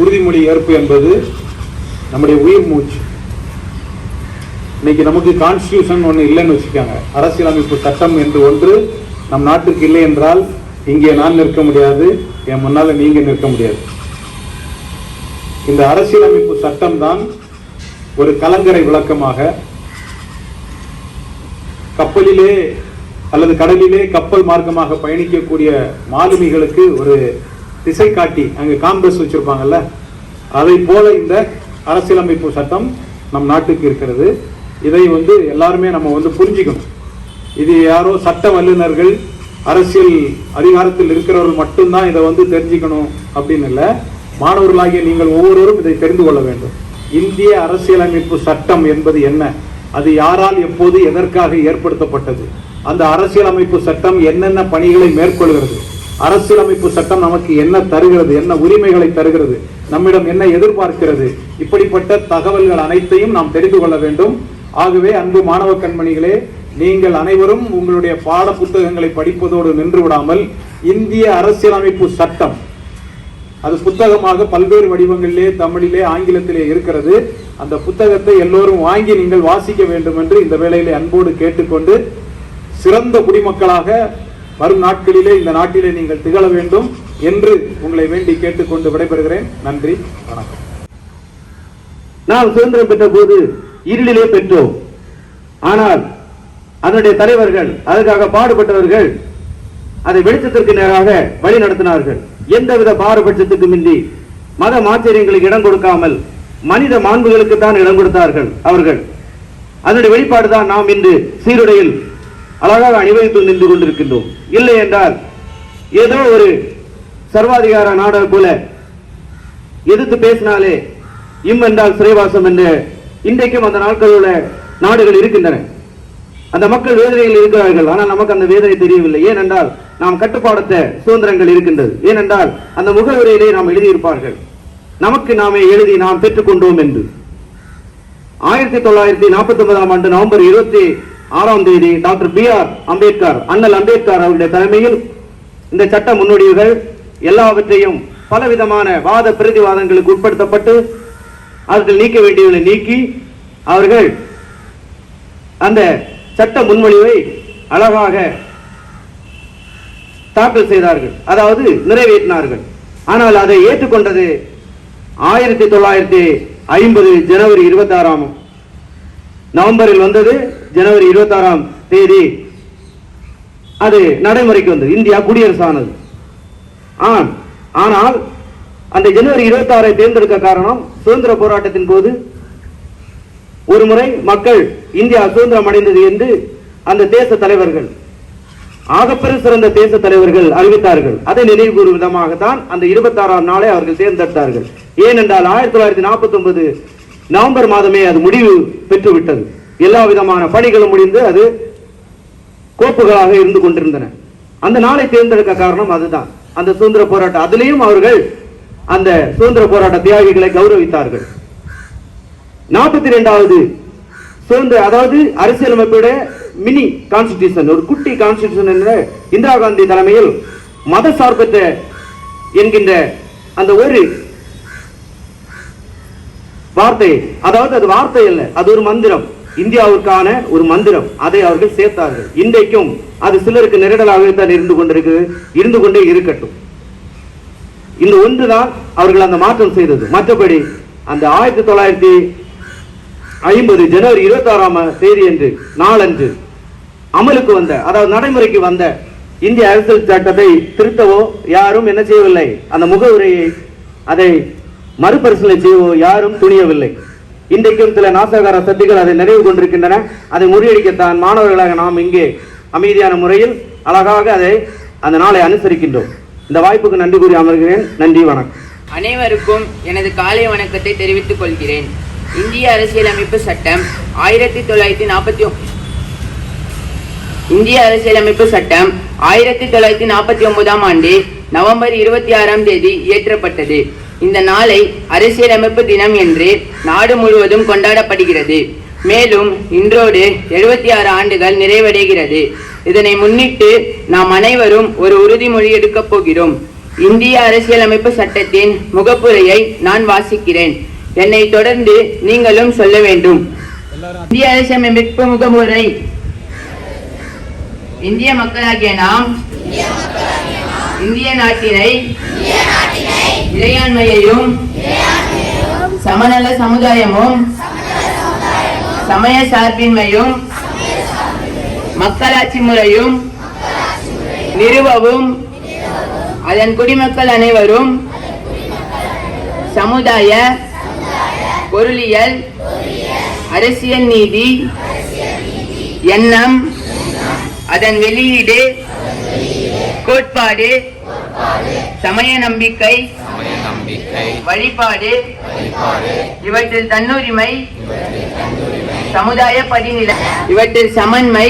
உறுதிமொழி ஏற்பு என்பது நம்முடைய உயிர் மூச்சு. இன்னைக்கு நமக்கு கான்ஸ்டிடியூஷன் ஒன்று இல்லைன்னு வச்சுக்காங்க, அரசியலமைப்பு சட்டம் என்று ஒன்று நம் நாட்டுக்கு இல்லை என்றால் இங்கே நான் நிற்க முடியாது, என் முன்னால நீங்க நிற்க முடியாது. இந்த அரசியலமைப்பு சட்டம் தான் ஒரு கலங்கரை விளக்கமாக கப்பலிலே அல்லது கடலிலே கப்பல் மார்க்கமாக பயணிக்கக்கூடிய மாலுமிகளுக்கு ஒரு திசை காட்டி, அங்கே காம்பஸ் வச்சிருப்பாங்கல்ல, அதை போல இந்த அரசியலமைப்பு சட்டம் நம் நாட்டுக்கு இருக்கிறது. இதை எல்லாருமே நம்ம புரிஞ்சுக்கணும். இது யாரோ சட்ட வல்லுநர்கள், அரசியல் அதிகாரத்தில் இருக்கிறவர்கள் மட்டும்தான் இதை தெரிஞ்சுக்கணும் அப்படின்னு இல்லை. மாணவர்களாகிய நீங்கள் ஒவ்வொருவரும் இதை தெரிந்து கொள்ள வேண்டும். இந்திய அரசியலமைப்பு சட்டம் என்பது என்ன, அது யாரால் எப்போது எதற்காக ஏற்படுத்தப்பட்டது, அந்த அரசியலமைப்பு சட்டம் என்னென்ன பணிகளை மேற்கொள்கிறது, அரசியலமைப்பு சட்டம் நமக்கு என்ன தருகிறது, என்ன உரிமைகளை தருகிறது, நம்மிடம் என்ன எதிர்பார்க்கிறது, இப்படிப்பட்ட தகவல்கள் அனைத்தையும் நாம் தெரிந்து கொள்ள வேண்டும். ஆகவே அன்பு மாணவ கண்மணிகளே, நீங்கள் அனைவரும் உங்களுடைய பாட புத்தகங்களை படிப்பதோடு நின்று விடாமல் இந்திய அரசியலமைப்பு சட்டம், அது புத்தகமாக பல்வேறு வடிவங்களிலே, தமிழிலே, ஆங்கிலத்திலே இருக்கிறது. அந்த புத்தகத்தை எல்லோரும் வாங்கி நீங்கள் வாசிக்க வேண்டும் என்று இந்த வேளையிலே அன்போடு கேட்டுக்கொண்டு, சிறந்த குடிமக்களாக வரும் நாட்களிலே இந்த நாட்டிலே நீங்கள் திகழ வேண்டும் என்று உங்களை வேண்டி கேட்டுக்கொண்டு விடைபெறுகிறேன். நன்றி, வணக்கம். நாம் சுதந்திரம் பெற்ற போது இருளிலே பெற்றோம். ஆனால் அதனுடைய தலைவர்கள், அதற்காக பாடுபட்டவர்கள் அதை வெளிச்சத்திற்கு நேராக வழி நடத்தினார்கள். எந்தவித பாரபட்சத்துக்கும் இன்றி மத ஆச்சரியங்களுக்கு இடம் கொடுக்காமல் மனித மாண்புகளுக்கு தான் இடம் கொடுத்தார்கள் அவர்கள். அதனுடைய வெளிப்பாடுதான் நாம் இன்று சீருடையில் அழகாக அணிவகுத்து நின்று கொண்டிருக்கின்றோம். இல்லை என்றால் ஏதோ ஒரு சர்வாதிகார நாடு போல எதிர்த்து பேசினாலே இம் என்றால் சிறைவாசம் என்று இன்றைக்கும் அந்த நாட்களில் நாடுகள் இருக்கின்றன. அந்த மக்கள் வேதனையில் இருக்கிறார்கள். ஆனால் நமக்கு அந்த வேதனை தெரியவில்லை. ஏனென்றால் நாம் கட்டுப்பாடற்ற சுதந்திரங்கள் இருக்கின்றது. ஏனென்றால் அந்த முகவுரையிலே நாம் எழுதியிருப்பார்கள், நமக்கு நாமே எழுதி நாம் பெற்றுக்கொண்டோம் என்று. 1949 ஆண்டு நவம்பர் 26 டாக்டர் B.R. அம்பேத்கர், அண்ணல் அம்பேத்கர் அவருடைய தலைமையில் இந்த சட்ட முன்னோடிகள் எல்லாவற்றையும் பலவிதமான வாத பிரதிவாதங்களுக்கு உட்படுத்தப்பட்டு அவர்கள் நீக்க வேண்டியவர்களை நீக்கி அவர்கள் அந்த சட்ட முன்மொழிவை அழகாக தாக்கல் செய்தார்கள், அதாவது நிறைவேற்றினார்கள். ஆனால் அதை ஏற்றுக்கொண்டது 1950 ஜனவரி 26 நவம்பரில் வந்தது. ஜனவரி 26 அது நடைமுறைக்கு வந்தது, இந்தியா குடியரசானது. ஆனால் அந்த ஜனவரி 26 தேர்ந்தெடுக்க காரணம், சுதந்திர போராட்டத்தின் போது ஒரு முறை மக்கள் இந்தியா சுதந்திரம் அடைந்தது என்று அந்த தேச தலைவர்கள், ஆகப்பெரு சிறந்த தேச தலைவர்கள் அறிவித்தார்கள். அதை நினைவு கூறும் விதமாகத்தான் அந்த 26 நாளை அவர்கள் தேர்ந்தெடுத்தார்கள். ஏனென்றால் 1949 நவம்பர் மாதமே அது முடிவு பெற்றுவிட்டது. எல்லா விதமான பணிகளும் முடிந்து அது கோப்புகளாக இருந்து கொண்டிருந்தன. அந்த நாளை தேர்ந்தெடுக்க காரணம் அதுதான், அந்த சுதந்திர போராட்டம். அதிலேயும் அவர்கள் அந்த சுதந்திர போராட்ட தியாகிகளை கௌரவித்தார்கள். 42வது சுதந்திர, அதாவது அரசியலமைப்புடைய மினி கான்ஸ்டிடியூஷன், ஒரு குட்டி கான்ஸ்டிடியூஷன் என்ற இந்திரா காந்தி தலைமையில் மத சார்பற்ற என்கின்ற அந்த ஒரு வார்த்தை, அதாவது அது வார்த்தை அல்ல, அது ஒரு மந்திரம், இந்தியாவுக்கான ஒரு மந்திரம், அதை அவர்கள் சேர்த்தார்கள். இன்றைக்கும் அது சிலருக்கு நெருடலாகத்தான் இருந்து கொண்டே இருக்கட்டும். இந்த ஒன்றுதான் அவர்கள் அந்த மாற்றம் செய்தது. மற்றபடி அந்த 1950 ஜனவரி 26 என்று நாளன்று அமலுக்கு வந்த, அதாவது நடைமுறைக்கு வந்த இந்திய அரசியல் சட்டத்தை திருத்தவோ யாரும் என்ன செய்யவில்லை, அந்த முகவுரையை அதை மறுபரிசீலனை செய்யவோ யாரும் துணியவில்லை. இன்றைக்கும் சில நாசகார சக்திகள் அதை நிறைவு கொண்டிருக்கின்றன. அதை முறியடிக்கத்தான் மாணவர்களாக நாம் இங்கே அமைதியான முறையில் அழகாக அந்த நாளை அனுசரிக்கின்றோம். இந்த வாய்ப்புக்கு நன்றி கூறி அமர்கிறேன். நன்றி, வணக்கம். அனைவருக்கும் எனது காலை வணக்கத்தை தெரிவித்துக் கொள்கிறேன். இந்திய அரசியலமைப்பு சட்டம் 1949 ஆண்டு நவம்பர் 26 இயற்றப்பட்டது. இந்த நாளை அரசியலமைப்பு தினம் என்று நாடு முழுவதும் கொண்டாடப்படுகிறது. மேலும் இன்றோடு 76 ஆண்டுகள் நிறைவடைகிறது. இதனை முன்னிட்டு நாம் அனைவரும் ஒரு உறுதிமொழி எடுக்கப் போகிறோம். இந்திய அரசியலமைப்பு சட்டத்தின் முகப்புரையை நான் வாசிக்கிறேன். என்னை தொடர்ந்து நீங்களும் சொல்ல வேண்டும். இந்திய அரசியலமைப்பு முகப்புரை. இந்திய மக்களாகிய நாம் இந்திய நாட்டினை இறையாண்மையையும் சமநல சமுதாயமும் சமய சார்பின்மையும் மக்களாட்சி முறையும் நிறுவவும் அதன் குடிமக்கள் அனைவரும் சமுதாய பொருளியல் அரசியல் நீதி எண்ணம் அதன் வெளியீடு கோட்பாடு சமய நம்பிக்கை வழிபாடு இவற்றில் தன்னுரிமை சமுதாய படிநிலை இவற்றில் சமன்மை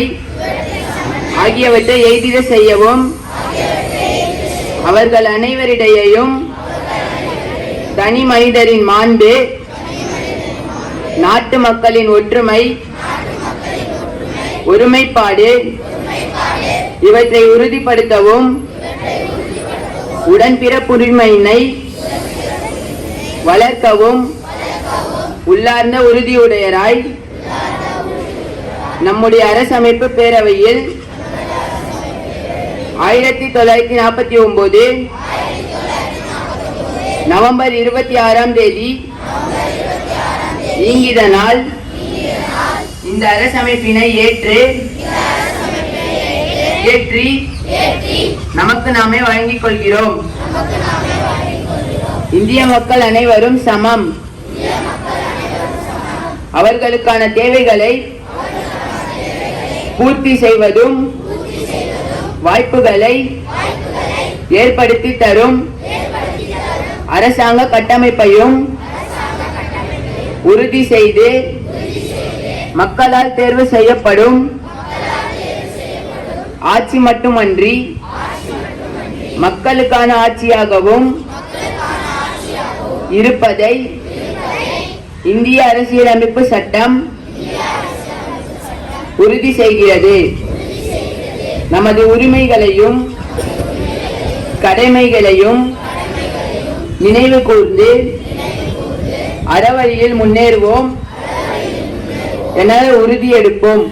ஆகியவற்றை எய்திட செய்யவும் அவர்கள் அனைவரிடையேயும் தனி மனிதரின் மாண்பு நாட்டு மக்களின் ஒற்றுமை ஒருமைப்பாடு இவற்றை உறுதிப்படுத்தவும் உடன்பிறப்புரிமையினை வளர்க்கவும் உள்ளார்ந்த உறுதியுடையராய் நம்முடைய அரசமைப்பு பேரவையில் 1949 நவம்பர் 26ஆம் தேதி இங்கித நாள் இந்த அரசமைப்பினை ஏற்றி நமக்கு நாமே வழங்கிக் கொள்கிறோம். இந்திய மக்கள் அனைவரும் சமம். அவர்களுக்கான தேவைகளை பூர்த்தி செய்வதும் வாய்ப்புகளை ஏற்படுத்தி தரும் அரசாங்க கட்டமைப்பையும் உறுதி செய்து மக்களால் தேர்வு செய்யப்படும் ஆட்சி மட்டுமன்றி மக்களுக்கான ஆட்சியாகவும் இருப்பதை இந்திய அரசியலமைப்பு சட்டம் உறுதி செய்கிறது. நமது உரிமைகளையும் கடமைகளையும் நினைவு கூர்ந்து அறவழியில் முன்னேறுவோம் என உறுதியெடுப்போம்.